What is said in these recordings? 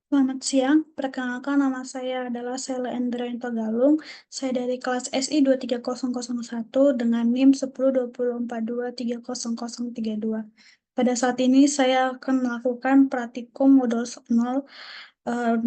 Selamat siang, perkenalkan nama saya adalah Sela Endrianto Galung. Saya dari kelas SI 23001 dengan NIM 102042300032. Pada saat ini saya akan melakukan praktikum modul 0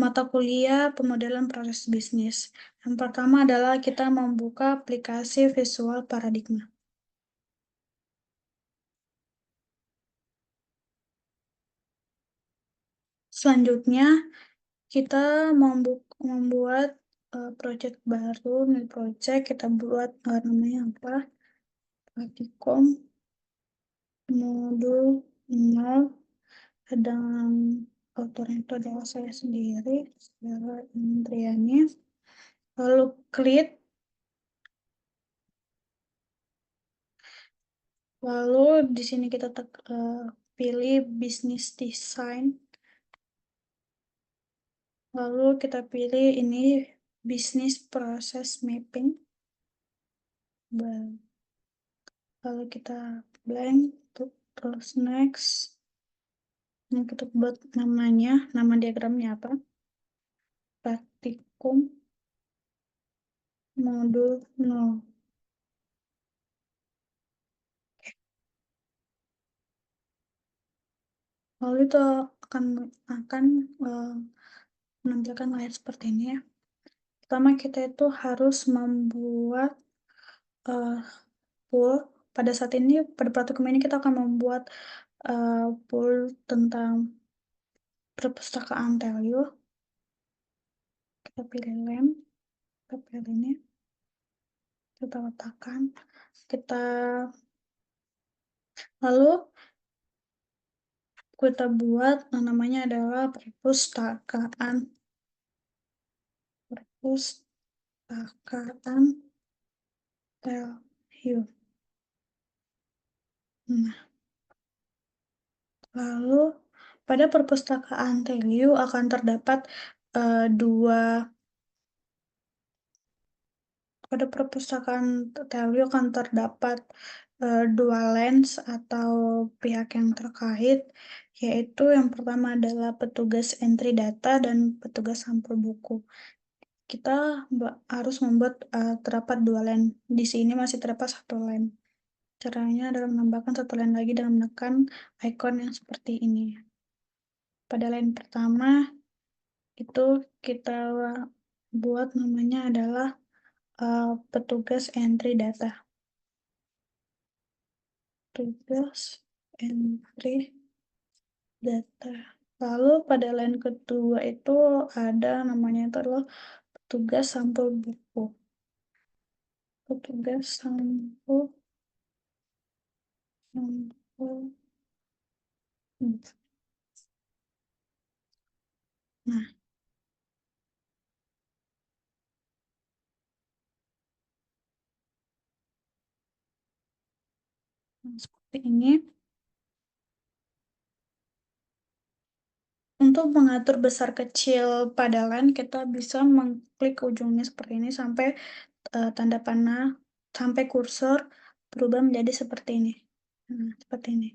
mata kuliah pemodelan proses bisnis. Yang pertama adalah kita membuka aplikasi Visual Paradigma. Selanjutnya, kita membuat project baru, new project, kita buat namanya apa? Praktikum modul 0 dengan autornya itu adalah saya sendiri, Sarah Indriani. Lalu klik, lalu di sini kita pilih business design, lalu kita pilih ini business process mapping, lalu kita blank, terus next. Ini kita buat namanya, nama diagramnya apa? Praktikum modul 0. Lalu itu akan eh, menampilkan layar seperti ini ya. Pertama kita itu harus membuat uh, pool. Pada saat ini, pada praktikum ini kita akan membuat pool tentang perpustakaan Telio. Kita pilih lem, kita pilih ini, kita letakkan. Lalu kita buat namanya adalah perpustakaan Telio. Nah, lalu pada perpustakaan Telio akan terdapat pada perpustakaan Telio akan terdapat dua lens atau pihak yang terkait, yaitu yang pertama adalah petugas entry data dan petugas sampel buku. Kita harus membuat terdapat dua lens. Di sini masih terdapat satu lens. Caranya adalah menambahkan satu lens lagi dengan menekan icon yang seperti ini. Pada lens pertama itu kita buat namanya adalah petugas entry data. Tugas entry data. Lalu pada line kedua itu ada namanya itu adalah petugas sampel buku. Petugas sampel buku. Nah, seperti ini. Untuk mengatur besar kecil pada line, kita bisa mengklik ujungnya seperti ini sampai tanda panah, sampai kursor berubah menjadi seperti ini. Nah, seperti ini.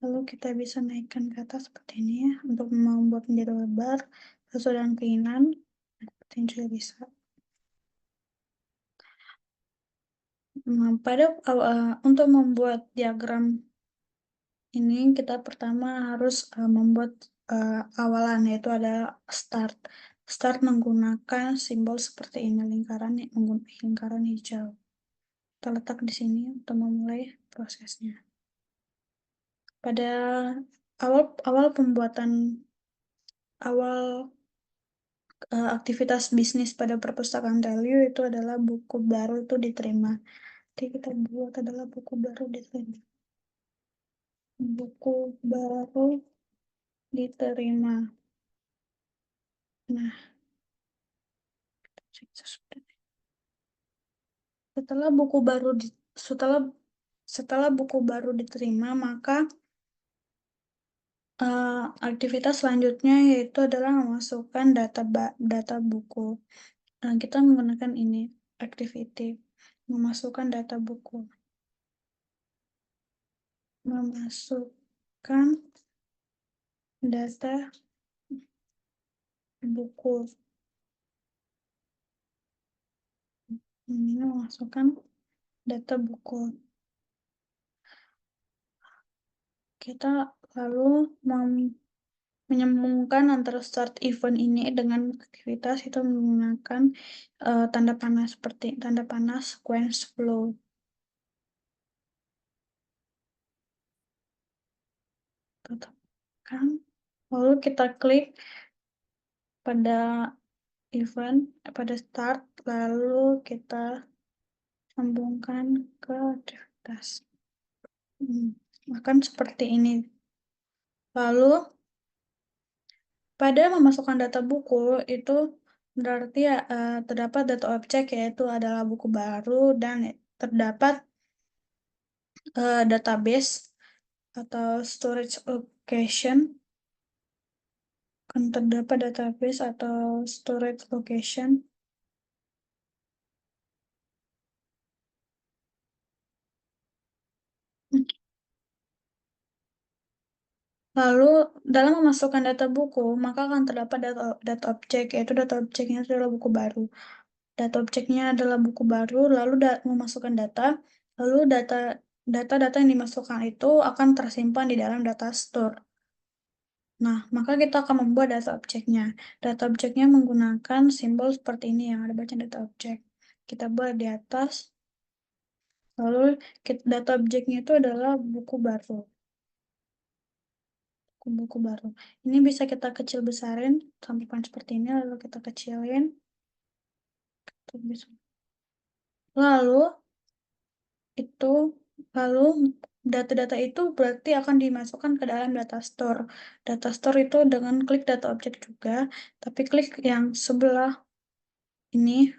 Lalu kita bisa naikkan ke atas seperti ini ya, untuk membuat menjadi lebar sesuai dengan keinginan. Seperti ini juga bisa. Nah, untuk membuat diagram ini, kita pertama harus membuat awalan, yaitu ada start. Start menggunakan simbol seperti ini, lingkaran hijau. Kita letak di sini untuk memulai prosesnya. Pada awal pembuatan aktivitas bisnis pada perpustakaan Telio itu adalah buku baru itu diterima. Jadi kita buat adalah buku baru diterima. Buku baru diterima. Nah, setelah buku baru setelah setelah buku baru diterima, maka aktivitas selanjutnya yaitu adalah memasukkan data buku. Kita menggunakan ini activity, memasukkan data buku, memasukkan data buku. Ini memasukkan data buku. Kita lalu menyambungkan antara start event ini dengan aktivitas itu menggunakan tanda panah seperti tanda panah sequence flow. Tetapkan. Lalu kita klik pada event, pada start, lalu kita sambungkan ke aktivitas. Akan seperti ini. Lalu pada memasukkan data buku itu berarti terdapat data objek yaitu adalah buku baru dan terdapat database atau storage location, akan terdapat database atau storage location. Lalu dalam memasukkan data buku maka akan terdapat data objek yaitu data objeknya adalah buku baru. Data objeknya adalah buku baru, lalu memasukkan data, lalu data-data yang dimasukkan itu akan tersimpan di dalam data store. Nah, maka kita akan membuat data objeknya. Data objeknya menggunakan simbol seperti ini yang ada baca data objek. Kita buat di atas, lalu data objeknya itu adalah buku baru. Buku baru. Ini bisa kita kecil besarin sampai seperti ini, lalu kita kecilin. Lalu itu lalu data-data itu berarti akan dimasukkan ke dalam data store. Data store itu dengan klik data objek juga, tapi klik yang sebelah ini,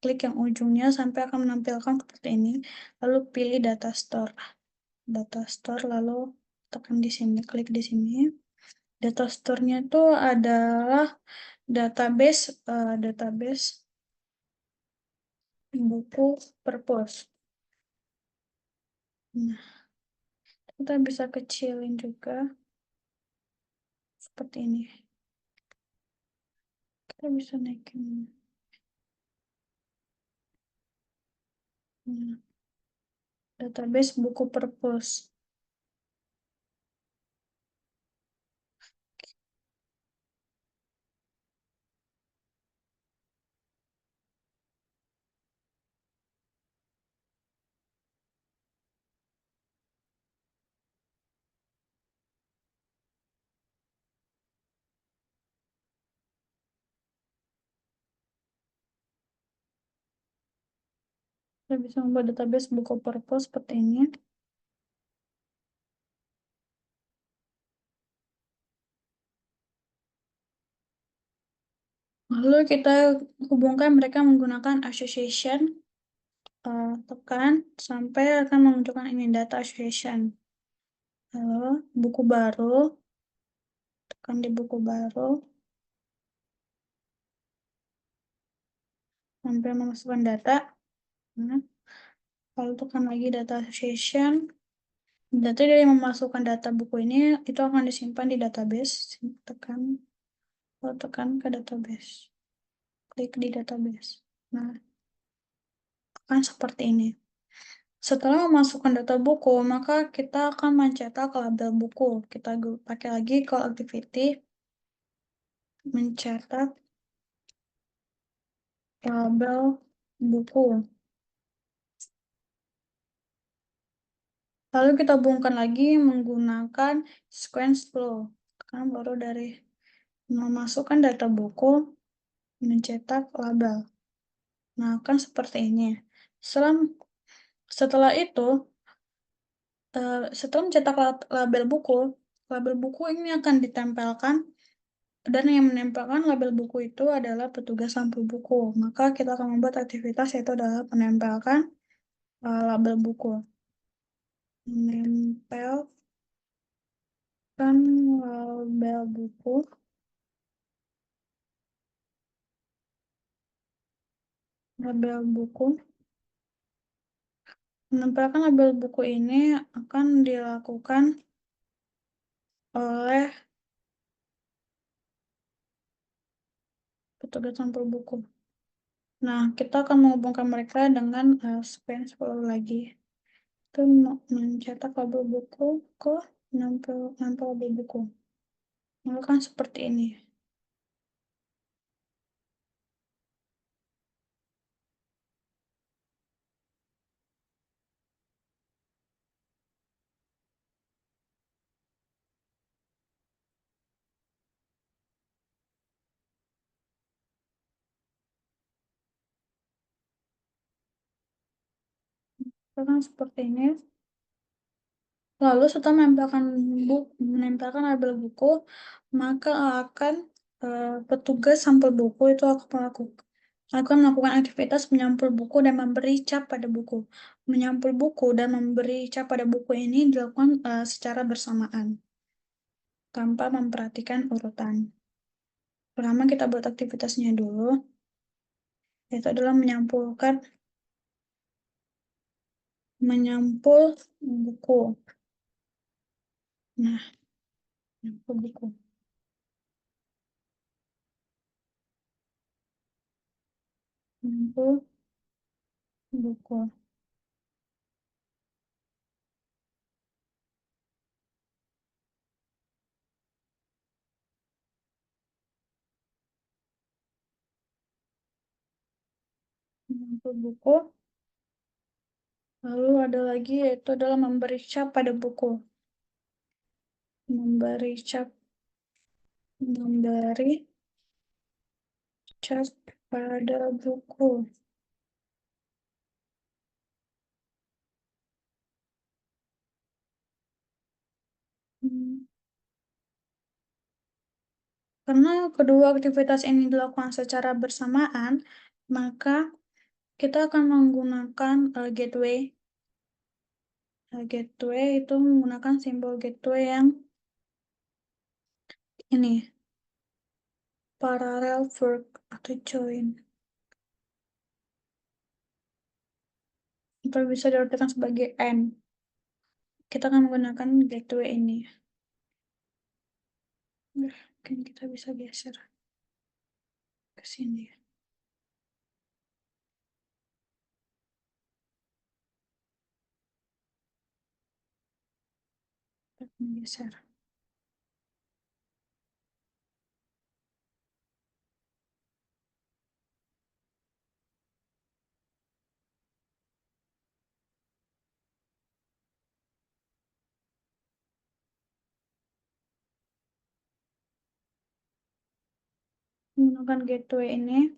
klik yang ujungnya sampai akan menampilkan seperti ini. Lalu pilih data store. Data store lalu tekan di sini, klik di sini. Data store-nya itu adalah database database buku purpose. Nah, kita bisa kecilin juga seperti ini. Kita bisa naikin. Nah, database buku purpose. Kita bisa membuat database buku purpose seperti ini. Lalu kita hubungkan mereka menggunakan association. Tekan sampai akan menunjukkan ini data association. Lalu buku baru. Tekan di buku baru. Sampai memasukkan data. Nah, lalu tekan lagi data association. Data dari memasukkan data buku ini itu akan disimpan di database. Tekan, lalu tekan ke database. Klik di database. Nah, akan seperti ini. Setelah memasukkan data buku, maka kita akan mencetak label buku. Kita pakai lagi call activity, mencetak label buku. Lalu kita hubungkan lagi menggunakan sequence flow. Kan baru dari memasukkan data buku, mencetak label. Nah, kan seperti ini. Setelah, setelah itu, setelah mencetak label buku ini akan ditempelkan dan yang menempelkan label buku itu adalah petugas lampu buku. Maka kita akan membuat aktivitas yaitu adalah menempelkan label buku. Menempelkan label buku. Label buku. Menempelkan label buku ini akan dilakukan oleh petugas sampul buku. Nah, kita akan menghubungkan mereka dengan sequence flow lagi. Itu mencetak label buku ke nempel label buku. Maka kan seperti ini. Itu kan seperti ini. Lalu setelah menempelkan label buku, maka petugas sampel buku itu akan melakukan aktivitas menyampul buku dan memberi cap pada buku. Menyampul buku dan memberi cap pada buku ini dilakukan secara bersamaan tanpa memperhatikan urutan. Pertama kita buat aktivitasnya dulu, yaitu adalah menyampul buku. Nah, menyampul buku. Menyampul buku. Menyampul buku. Lalu ada lagi yaitu adalah memberi cap pada buku. Memberi cap, memberi cap pada buku. Hmm. Karena kedua aktivitas ini dilakukan secara bersamaan, maka kita akan menggunakan gateway. Gateway itu menggunakan simbol gateway yang ini, parallel work atau join. Atau bisa diartikan sebagai AND. Kita akan menggunakan gateway ini. Mungkin kita bisa geser ke sini. Geser. Menggunakan gateway ini.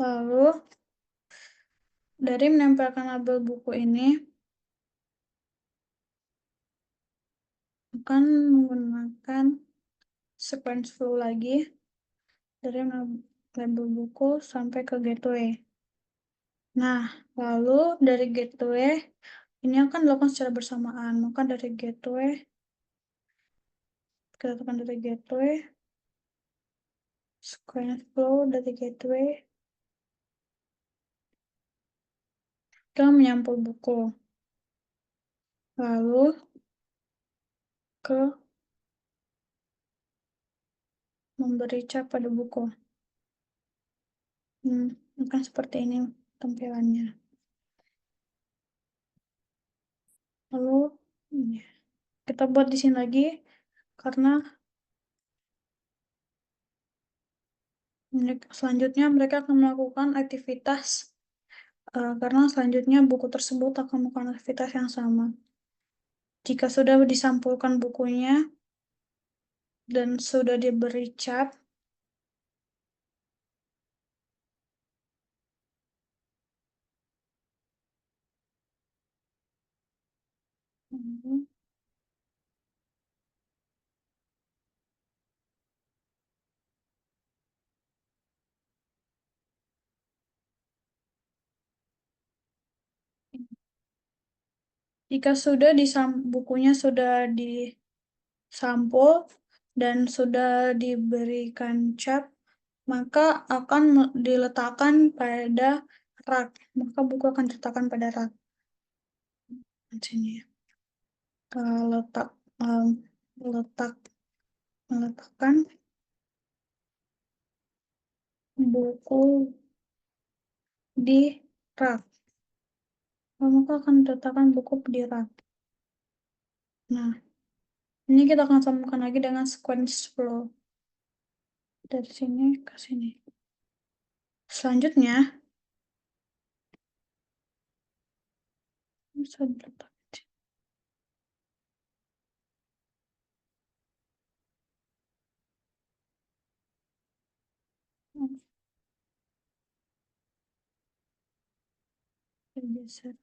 Lalu dari menempelkan label buku ini akan menggunakan sequence flow lagi dari label buku sampai ke gateway. Nah, lalu dari gateway ini akan dilakukan secara bersamaan. Maka dari gateway, kita tekan dari gateway, sequence flow dari gateway, kita menyampul buku. Lalu ke memberi cap pada buku. Akan seperti ini tampilannya. Lalu ini. Kita buat di sini lagi karena selanjutnya mereka akan melakukan aktivitas karena selanjutnya buku tersebut akan melakukan aktivitas yang sama. Jika sudah disampulkan bukunya dan sudah diberi cap, jika bukunya sudah disampul dan sudah diberikan cap, maka akan diletakkan pada rak. Maka buku akan diletakkan pada rak. Di sini. Letak letak meletakkan buku di rak. Maka akan letakkan buku di rak. Nah, ini kita akan sambungkan lagi dengan sequence flow. Dari sini ke sini. Selanjutnya, bisa diletak. Geser.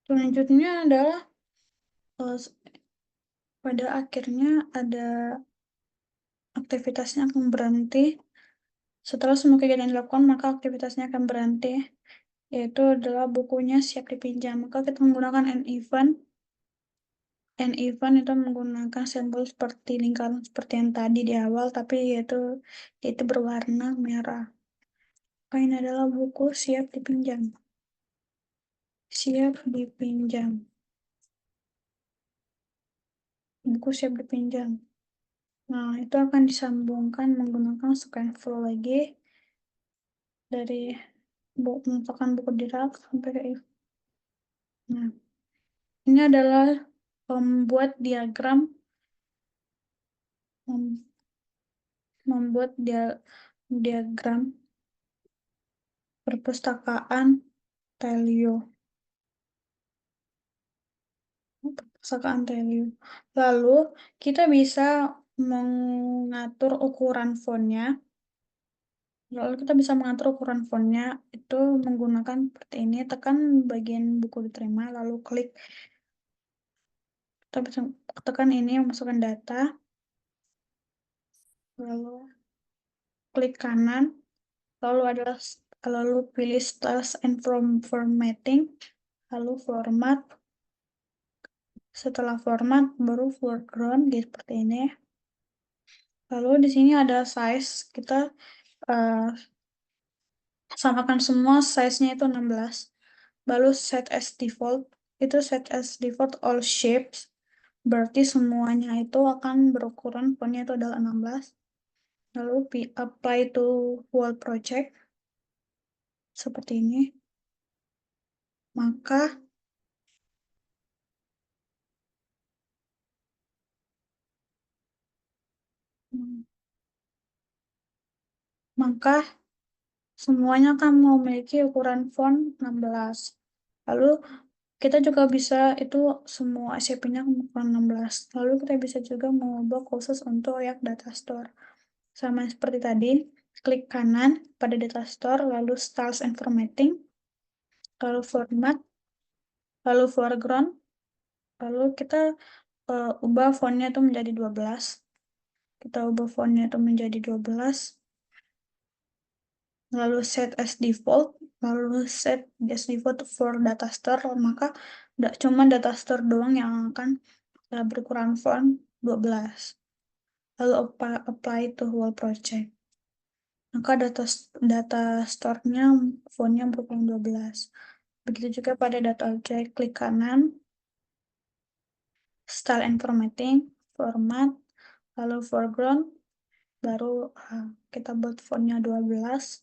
Selanjutnya adalah pada akhirnya ada aktivitasnya akan berhenti. Setelah semua kegiatan dilakukan, maka aktivitasnya akan berhenti, yaitu adalah bukunya siap dipinjam. Maka kita menggunakan an event. An event itu menggunakan simbol seperti lingkaran seperti yang tadi di awal, tapi yaitu berwarna merah. Maka ini adalah buku siap dipinjam. Siap dipinjam. Buku siap dipinjam. Nah, itu akan disambungkan menggunakan scan flow lagi dari meletakkan buku di rak sampai ke if. Nah, ini adalah membuat diagram mem- membuat diagram perpustakaan Telio. Perpustakaan Telio. Lalu kita bisa mengatur ukuran fontnya. Lalu kita bisa mengatur ukuran fontnya itu menggunakan seperti ini. Tekan bagian buku diterima, lalu klik. Kita bisa tekan ini, masukkan data, lalu klik kanan, lalu pilih styles and formatting, lalu format. Setelah format, baru foreground seperti ini. Lalu di sini ada size, kita eh, samakan semua size-nya itu 16. Lalu set as default, itu set as default all shapes. Berarti semuanya itu akan berukuran fontnya itu adalah 16. Lalu apply to wall project seperti ini. Maka maka semuanya akan memiliki ukuran font 16. Lalu kita juga bisa itu semua SCP-nya ukuran 16. Lalu kita bisa juga mengubah khusus untuk yang data store. Sama seperti tadi, klik kanan pada data store, lalu styles and formatting, lalu format, lalu foreground, lalu kita ubah fontnya itu menjadi 12. Kita ubah fontnya itu menjadi 12. Lalu set as default, lalu set as default for data store, maka tidak cuma data store doang yang akan berukuran font 12. Lalu apply to whole project. Maka data store-nya fontnya berukuran 12. Begitu juga pada data object, klik kanan, style and formatting, format, lalu foreground, baru kita buat fontnya 12.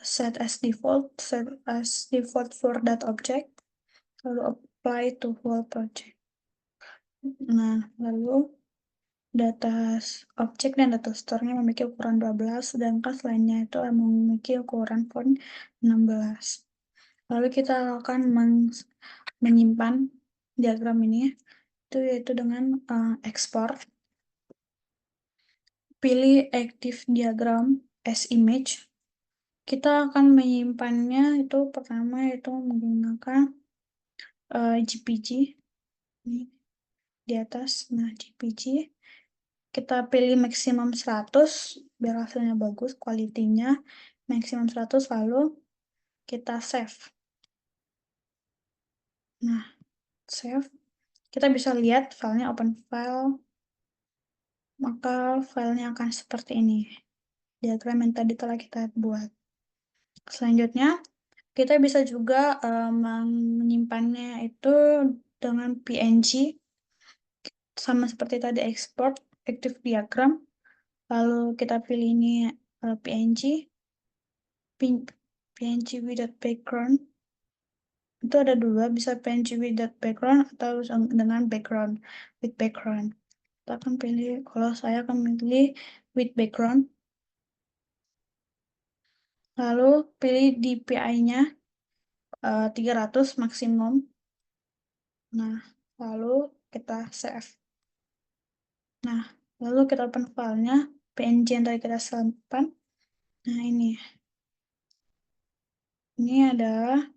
Set as default for that object, lalu apply to whole project. Nah, lalu data objek dan data store-nya memiliki ukuran 12, sedangkan selainnya itu memiliki ukuran font 16. Lalu kita akan menyimpan diagram ini, itu yaitu dengan ekspor. Pilih active diagram as image. Kita akan menyimpannya itu pertama itu menggunakan JPG ini di atas. Nah, JPG kita pilih maksimum 100 biar hasilnya bagus, kualitinya maksimum 100, lalu kita save. Nah, save. Kita bisa lihat filenya, open file, maka filenya akan seperti ini. diagram yang tadi telah kita buat. Selanjutnya, kita bisa juga menyimpannya itu dengan PNG, sama seperti tadi export active diagram. Lalu kita pilih ini PNG, PNG without background. Itu ada dua, bisa PNG without background atau dengan background, with background. Kita akan pilih, kalau saya akan pilih with background. Lalu pilih DPI-nya 300 maksimum. Nah, lalu kita save. Nah, lalu kita open filenya, PNG yang tadi kita simpan. Nah, ini adalah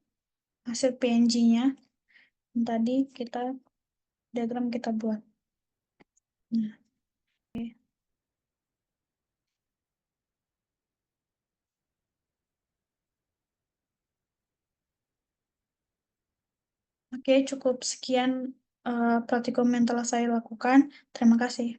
hasil PNG-nya yang tadi diagram kita buat. Nah, oke, cukup sekian praktikum yang telah saya lakukan. Terima kasih.